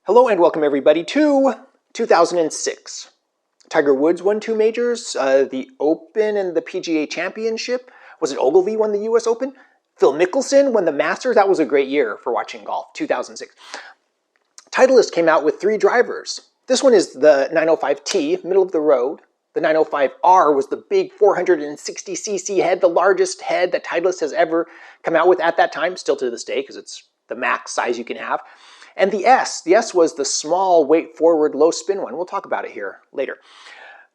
Hello and welcome everybody to 2006. Tiger Woods won two majors, the Open and the PGA Championship. Was it Ogilvy won the US Open? Phil Mickelson won the Masters. That was a great year for watching golf, 2006. Titleist came out with three drivers. This one is the 905T, middle of the road. The 905R was the big 460cc head, the largest head that Titleist has ever come out with at that time, still to this day, because it's the max size you can have. And the S was the small, weight forward, low spin one. We'll talk about it here later.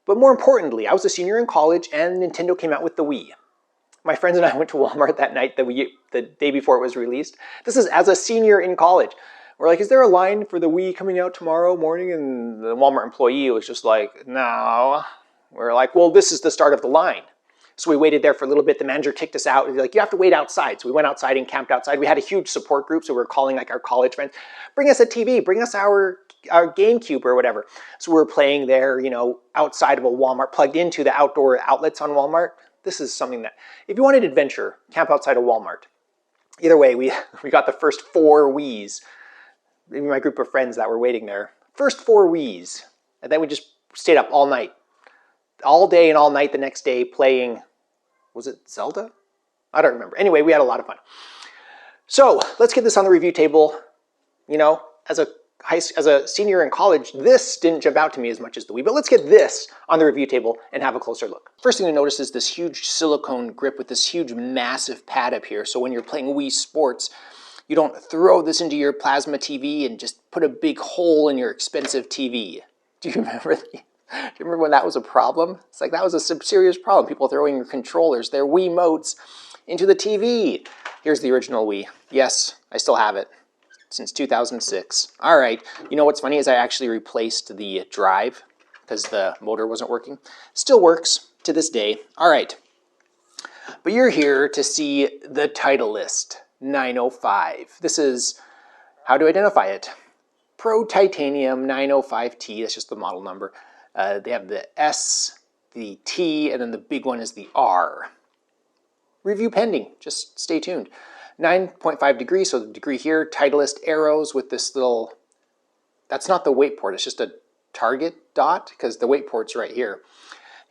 But more importantly, I was a senior in college and Nintendo came out with the Wii. My friends and I went to Walmart that night, the day before it was released. This is as a senior in college. We're like, is there a line for the Wii coming out tomorrow morning? And the Walmart employee was just like, no. We're like, well, this is the start of the line. So we waited there for a little bit. The manager kicked us out. He's like, you have to wait outside. So we went outside and camped outside. We had a huge support group, so we were calling like our college friends, bring us a TV, bring us our GameCube or whatever. So we were playing there, you know, outside of a Walmart, plugged into the outdoor outlets on Walmart. This is something that, if you wanted adventure, camp outside of Walmart. Either way, we got the first 4 Wiis. Maybe my group of friends that were waiting there. First 4 Wiis. And then we just stayed up all night. All day and all night the next day playing, was it Zelda? I don't remember. Anyway, we had a lot of fun. So let's get this on the review table. You know, as a senior in college, this didn't jump out to me as much as the Wii, but let's get this on the review table and have a closer look. First thing to notice is this huge silicone grip with this huge massive pad up here. So when you're playing Wii Sports, you don't throw this into your plasma TV and just put a big hole in your expensive TV. Do you remember Do you remember when that was a problem? It's like that was a serious problem. People throwing your controllers, their Wiimotes, into the TV. Here's the original Wii. Yes, I still have it since 2006. All right. You know what's funny is I actually replaced the drive because the motor wasn't working. Still works to this day. All right. But you're here to see the Titleist 905. This is how to identify it. Pro Titanium 905T. That's just the model number. They have the S, the T, and then the big one is the R. Review pending. Just stay tuned. 9.5 degrees, so the degree here. Titleist arrows with this little, that's not the weight port, it's just a target dot, because the weight port's right here.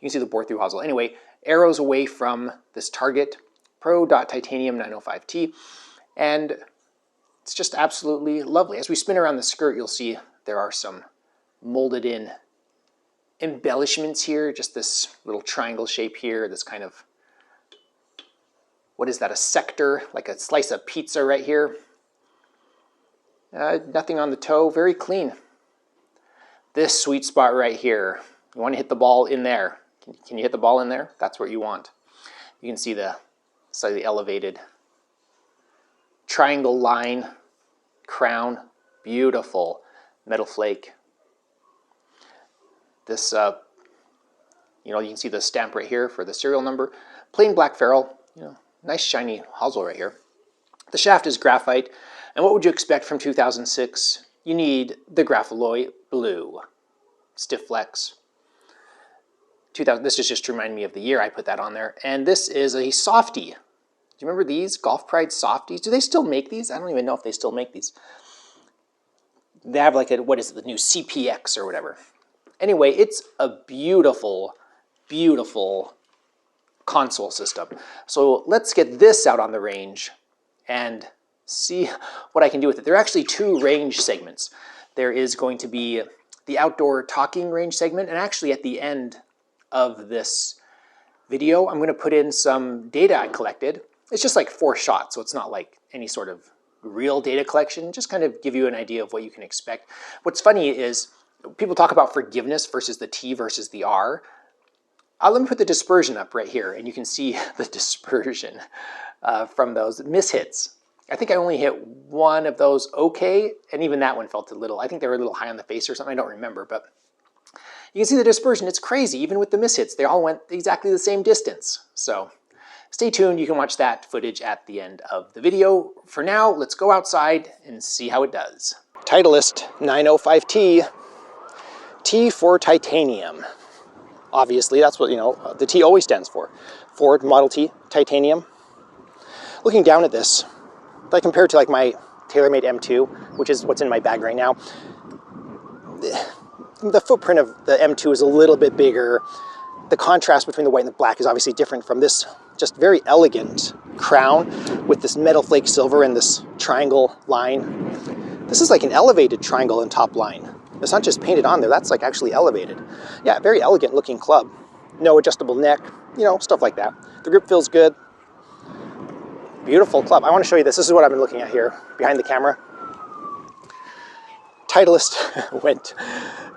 You can see the bore through hosel. Anyway, arrows away from this target. Pro Titanium 905T. And it's just absolutely lovely. As we spin around the skirt, you'll see there are some molded in embellishments here, just this little triangle shape here, this kind of, what is that, a sector, like a slice of pizza right here. Nothing on the toe, very clean. This sweet spot right here, you want to hit the ball in there. Can you hit the ball in there? That's what you want. You can see the slightly elevated triangle line, crown, beautiful metal flake. This, you know, you can see the stamp right here for the serial number. Plain black ferrule, you know, nice shiny hosel right here. The shaft is graphite, and what would you expect from 2006? You need the Grapholoy Blue. Stiff flex. This is just to remind me of the year I put that on there. And this is a softie. Do you remember these? Golf Pride softies? Do they still make these? I don't even know if they still make these. They have like a, what is it, the new CPX or whatever. Anyway, it's a beautiful, beautiful console system. So let's get this out on the range and see what I can do with it. There are actually 2 range segments. There is going to be the outdoor talking range segment, and actually at the end of this video, I'm going to put in some data I collected. It's just like 4 shots, so it's not like any sort of real data collection, just kind of give you an idea of what you can expect. What's funny is people talk about forgiveness versus the T versus the R. Let me put the dispersion up right here, and you can see the dispersion from those mishits. I think I only hit one of those okay, and even that one felt a little, I think they were a little high on the face or something, I don't remember, but you can see the dispersion. It's crazy, even with the mishits. They all went exactly the same distance. So stay tuned, you can watch that footage at the end of the video. For now, let's go outside and see how it does. Titleist 905T. T for titanium. Obviously, that's what, you know, the T always stands for. Ford Model T, titanium. Looking down at this, if I compare it to like my TaylorMade M2, which is what's in my bag right now, the footprint of the M2 is a little bit bigger. The contrast between the white and the black is obviously different from this just very elegant crown with this metal flake silver and this triangle line. This is like an elevated triangle and top line. It's not just painted on there, that's like actually elevated. Yeah, very elegant looking club. No adjustable neck, you know, stuff like that. The grip feels good. Beautiful club. I want to show you this. This is what I've been looking at here behind the camera. Titleist went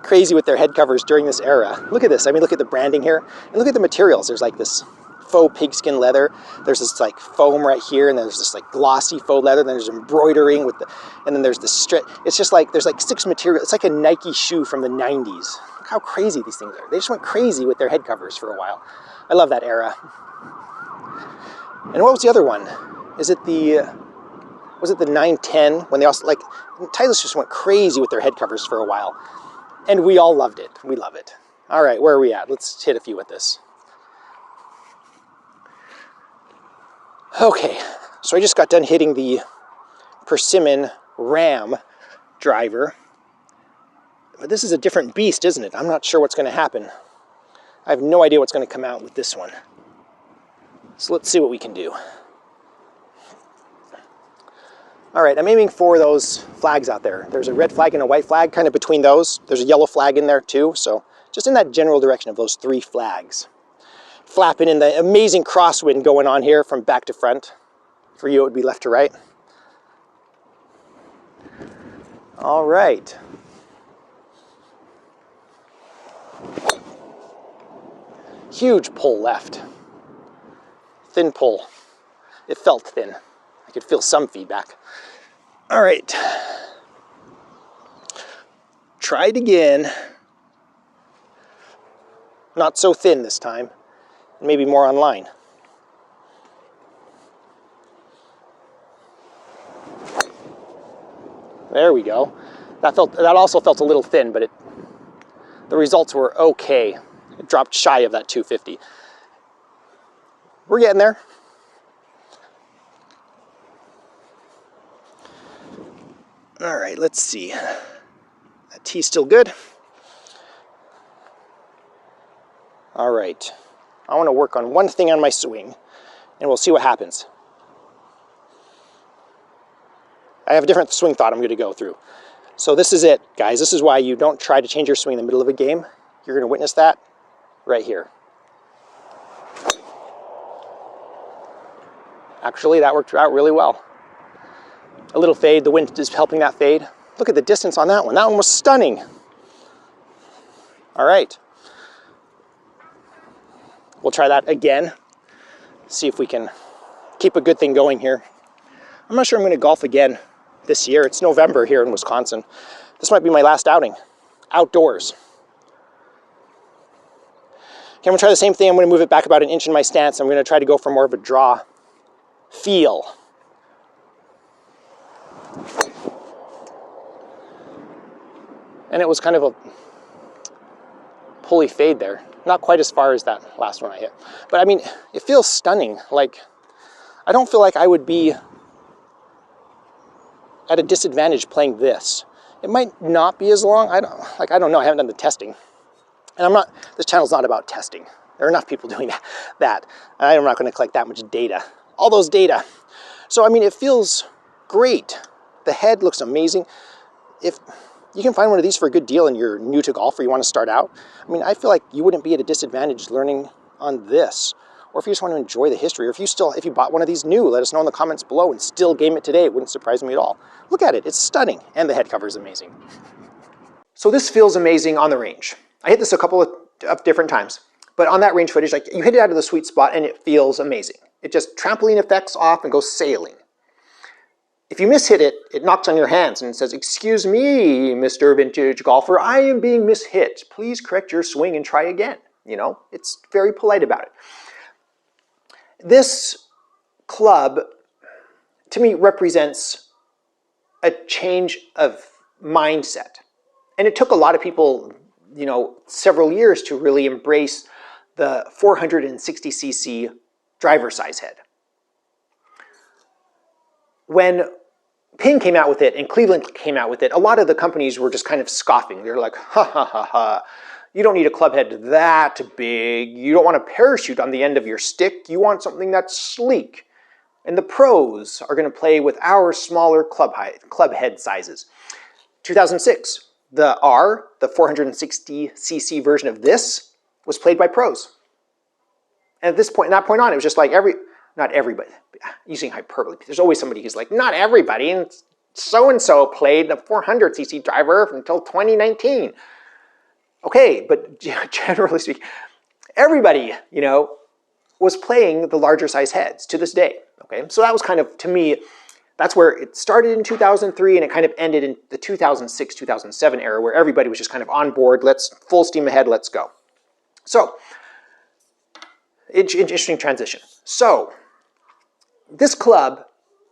crazy with their head covers during this era. Look at this. I mean, look at the branding here. And look at the materials. There's like this faux pigskin leather. There's this like foam right here, and there's this like glossy faux leather. Then there's embroidering with the, and then there's the strip. It's just like, there's like 6 materials. It's like a Nike shoe from the 90s. Look how crazy these things are. They just went crazy with their head covers for a while. I love that era. And what was the other one? Is it the, was it the 910? When they also, like, Titleist just went crazy with their head covers for a while. And we all loved it. We love it. All right, where are we at? Let's hit a few with this. Okay, so I just got done hitting the Persimmon Ram driver. But this is a different beast, isn't it? I'm not sure what's going to happen. I have no idea what's going to come out with this one. So let's see what we can do. All right, I'm aiming for those flags out there. There's a red flag and a white flag kind of between those. There's a yellow flag in there too, so just in that general direction of those 3 flags. Flapping in the amazing crosswind going on here from back to front. For you, it would be left to right. All right. Huge pull left. Thin pull. It felt thin. I could feel some feedback. All right. Try it again. Not so thin this time. Maybe more online. There we go. That also felt a little thin, but the results were okay. It dropped shy of that 250. We're getting there. All right, let's see. That T's still good. All right. I want to work on one thing on my swing, and we'll see what happens. I have a different swing thought I'm going to go through. So this is it, guys. This is why you don't try to change your swing in the middle of a game. You're going to witness that right here. Actually, that worked out really well. A little fade, the wind is helping that fade. Look at the distance on that one. That one was stunning. All right. We'll try that again. See if we can keep a good thing going here. I'm not sure I'm going to golf again this year. It's November here in Wisconsin. This might be my last outing. Outdoors. Okay, I'm going to try the same thing. I'm going to move it back about an inch in my stance. I'm going to try to go for more of a draw feel. And it was kind of a pulley fade there. Not quite as far as that last one I hit. But I mean, it feels stunning. Like, I don't feel like I would be at a disadvantage playing this. It might not be as long. I don't know. I haven't done the testing. And this channel's not about testing. There are enough people doing that. I'm not going to collect that much data. All those data. So, I mean, it feels great. The head looks amazing. If you can find one of these for a good deal and you're new to golf or you want to start out, I mean, I feel like you wouldn't be at a disadvantage learning on this. Or if you just want to enjoy the history, or if you bought one of these new, let us know in the comments below and still game it today. It wouldn't surprise me at all. Look at it. It's stunning. And the head cover is amazing. So this feels amazing on the range. I hit this a couple of different times. But on that range footage, like, you hit it out of the sweet spot and it feels amazing. It just trampoline effects off and goes sailing. If you mishit it, it knocks on your hands and says, "Excuse me, Mr. Vintage Golfer, I am being mishit. Please correct your swing and try again." You know, it's very polite about it. This club, to me, represents a change of mindset. And it took a lot of people, you know, several years to really embrace the 460cc driver size head. When Ping came out with it and Cleveland came out with it, a lot of the companies were just kind of scoffing. They're like, ha ha ha ha, you don't need a club head that big. You don't want a parachute on the end of your stick. You want something that's sleek. And the pros are going to play with our smaller club head sizes. 2006, the R, the 460cc version of this, was played by pros. And at this point, that point on, it was just like not everybody, using hyperbole. There's always somebody who's like, not everybody, and so-and-so played the 400cc driver until 2019. Okay, but generally speaking, everybody, was playing the larger size heads to this day. Okay, so that was kind of, to me, that's where it started in 2003 and it kind of ended in the 2006, 2007 era where everybody was just kind of on board, let's full steam ahead, let's go. So, interesting transition. So, this club,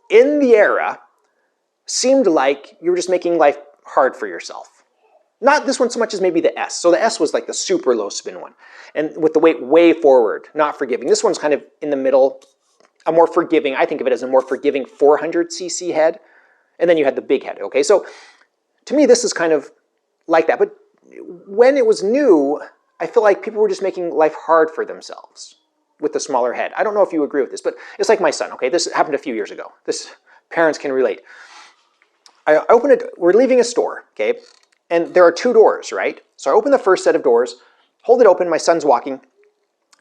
in the era, seemed like you were just making life hard for yourself. Not this one so much as maybe the S. So the S was like the super low spin one. And with the weight way forward, not forgiving. This one's kind of in the middle, a more forgiving, I think of it as a more forgiving 400cc head. And then you had the big head, okay? So to me, this is kind of like that. But when it was new, I feel like people were just making life hard for themselves with the smaller head. I don't know if you agree with this, but it's like my son, okay? This happened a few years ago. Parents can relate. We're leaving a store, okay? And there are two doors, right? So I open the first set of doors, hold it open, my son's walking,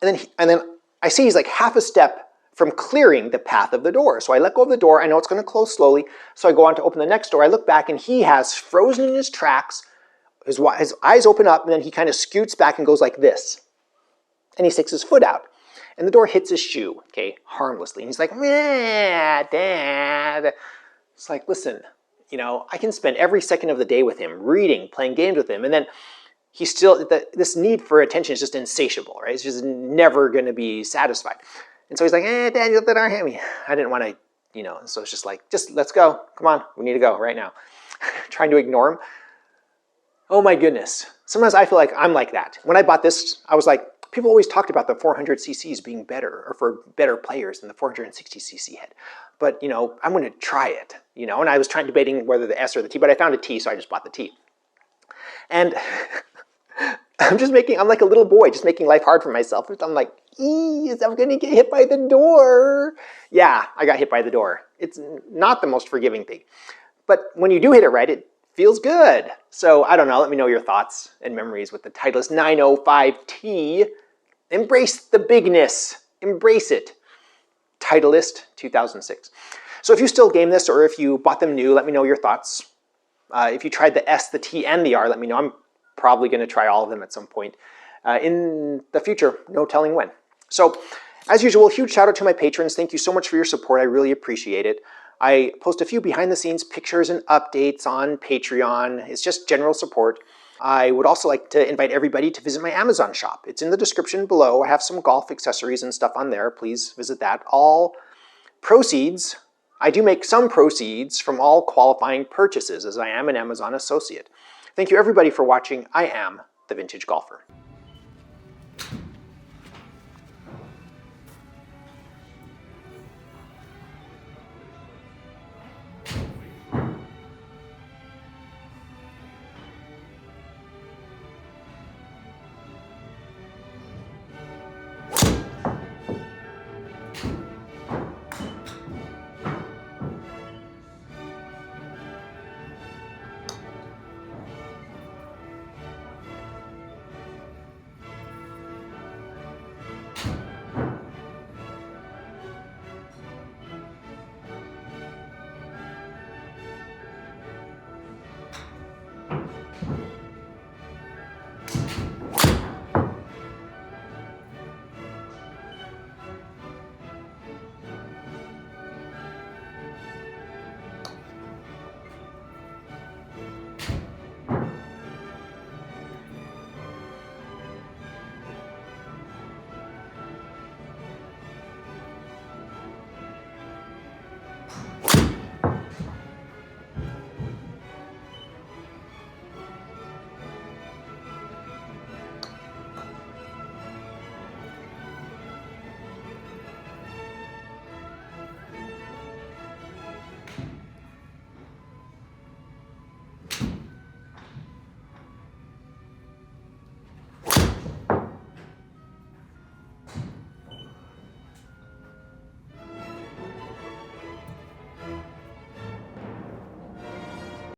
and then I see he's like half a step from clearing the path of the door. So I let go of the door, I know it's gonna close slowly, so I go on to open the next door, I look back and he has frozen in his tracks, his eyes open up, and then he kind of scoots back and goes like this. And he sticks his foot out. And the door hits his shoe, okay, harmlessly. And he's like, meh, Dad. It's like, listen, I can spend every second of the day with him, reading, playing games with him, and then he's still, this need for attention is just insatiable, right? It's just never going to be satisfied. And so he's like, Dad, you let our hand me. I didn't want to, so it's just like, let's go. Come on, we need to go right now. Trying to ignore him. Oh my goodness. Sometimes I feel like I'm like that. When I bought this, I was like, people always talked about the 400cc's being better, or for better players than the 460cc head. But, I'm going to try it, and I was debating whether the S or the T, but I found a T, so I just bought the T. And I'm like a little boy, just making life hard for myself. I'm like, I'm going to get hit by the door. Yeah, I got hit by the door. It's not the most forgiving thing. But when you do hit it right, it feels good. So, I don't know, let me know your thoughts and memories with the Titleist 905T. Embrace the bigness. Embrace it. Titleist 2006. So if you still game this or if you bought them new, let me know your thoughts. If you tried the S, the T, and the R, let me know. I'm probably going to try all of them at some point in the future, no telling when. So as usual, huge shout out to my patrons. Thank you so much for your support. I really appreciate it. I post a few behind the scenes pictures and updates on Patreon. It's just general support. I would also like to invite everybody to visit my Amazon shop. It's in the description below. I have some golf accessories and stuff on there. Please visit that. All proceeds, I do make some proceeds from all qualifying purchases as I am an Amazon associate. Thank you everybody for watching. I am the Vintage Golfer.